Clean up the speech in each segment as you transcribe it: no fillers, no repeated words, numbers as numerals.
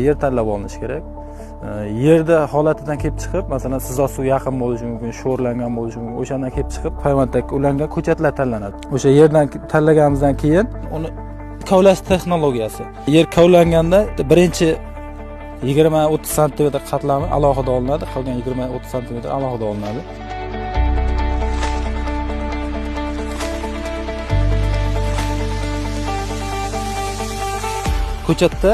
Yer tanlab olinishi kerak. Yerda holatidan kelib chiqib, masalan, sizot suv yaqin bo'lishi mumkin, sho'rlangan bo'lishi mumkin. O'shandan kelib chiqib, hayvonotga ulangan ko'chatlar tanlanadi. O'sha yerdan tanlaganimizdan keyin uni kovlash texnologiyasi. Yer kovlanganda birinchi 20-30 sm qatlami alohida olinadi, qolgan 20-30 sm alohida olinadi. Ko'chatda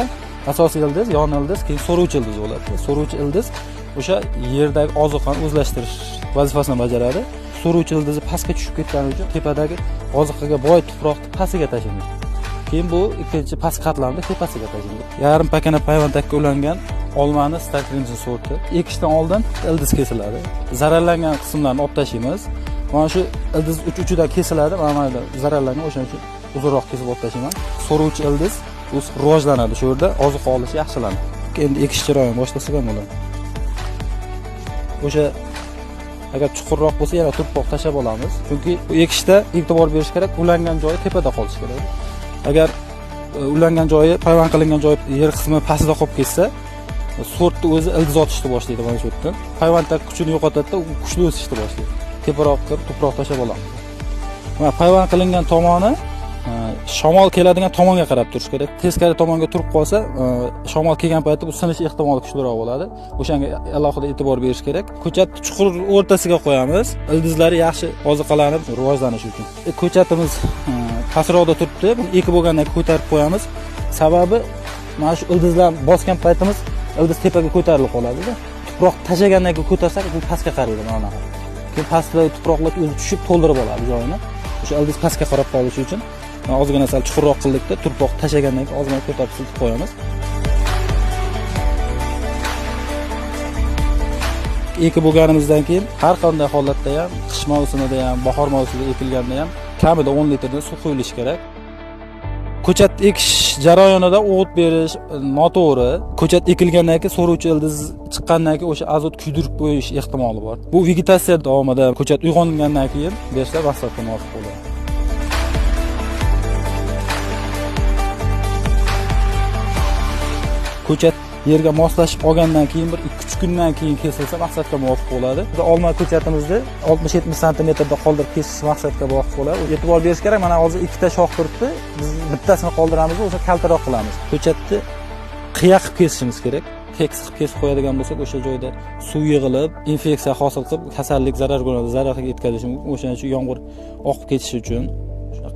asosiy ildiz, yon ildiz, keyin so'ruvchi ildiz bo'ladi. So'ruvchi ildiz o'sha yerdagi oziqani o'zlashtirish vazifasini bajaradi. So'ruvchi ildizi pastga tushib ketgani uchun tepadagi oziqaga boy tuproqni pastiga tashlaydi. Keyin bu ikkinchi past qatlamda tepasiga tashlaydi. Yarim pakana payvandakka ulangan olmani Starkrimson sorti. Ekishdan oldin ildiz kesiladi. Zararlangan qismlarni olib tashlaymiz. Mana shu ildiz uchidan kesiladi. Mana zararlangan, o'shaning uchun uzunroq kesib olib tashlayman. So'ruvchi ildiz o'z rivojlanadi, shu yerda oziq olish yaxshilanadi. Endi ekish jarayoni boshlasak ham bo'ladi. O'sha agar chuqurroq bo'lsa, yana turpoq tashlab olamiz. Chunki ekishda e'tibor berish kerak, ulangan joyi tepada qolishi kerak. Agar ulangan joyi, payvand qilingan joyi yer qismi pastda qolib ketsa, sortni o'zi ildiz otishni boshlaydi mana shu yerdan. Payvandda kuchini yo'qotadi-da, u kuchli o'sishni boshlaydi. Teparoq qilib tuproq tashlab olamiz. Mana payvand qilingan tomoni shamol keladigan tomonga qarab turish kerak. Teskari tomonga turib qolsa, shamol kelgan paytda bu sinish ehtimoli kuchliroq bo'ladi. O'shanga alohida e'tibor berish kerak. Ko'chatni chuqur o'rtasiga qo'yamiz. Ildizlari yaxshi oziqalanib rivojlanishi uchun. Ko'chatimiz pastroqda turibdi. Buni ekib bo'lgandan keyin ko'tarib qo'yamiz. Sababi mana shu ildizlarni bosgan paytimiz ildiz tepaga ko'tarilib qoladi-da. Tuproq tashlagandan keyin ko'tarsak, bu pastga qaraydi mana bunaqa. Keyin pastdagi tuproqlar o'zi tushib to'ldirib oladi joyini. O'sha ildiz pastga qarab qolishi uchun ozgina sal chuqurroq qildikda, turpoq tashlagandan keyin ozgina ko'tarib siltib qo'yamiz. Ekib bo'lganimizdan keyin har qanday holatda ham, qish mavsumida ham, bahor mavsumida ekilganda ham kamida 10 litrdan suv quyilishi kerak. Ko'chat ekish jarayonida o't berish noto'g'ri. Ko'chat ekilgandan keyin so'ruvchi ildiz chiqqandan keyin o'sha azot kuydirib qo'yish ehtimoli bor. Bu vegetatsiya davomida ko'chat uyg'ongandan keyin bersa maqsadga muvofiq bo'ladi. Ko'chat yerga moslashib olgandan keyin bir 2-3 kundan keyin kesilsa maqsadga muvofiq bo'ladi. Olma ko'chatimizni 60-70 santimetrda qoldirib kesish maqsadga muvofiq bo'ladi. E'tibor berish kerak. Mana hozir ikkita shox turibdi. Biz bittasini qoldiramiz, o'sha kaltaroq qilamiz. Ko'chatni qiya qilib kesishimiz kerak. Tekis qilib kesib qo'yadigan bo'lsak, o'sha joyda suv yig'ilib, infeksiya hosil qilib, kasallik zarar ko'radi, zarar yetkazishi mumkin. O'shaning uchun yomg'ir oqib ketishi uchun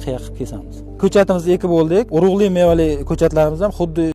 qiya qilib kesamiz. Ko'chatimizni ekib bo'ldik. Urug'li mevali ko'chatlarimiz ham xuddi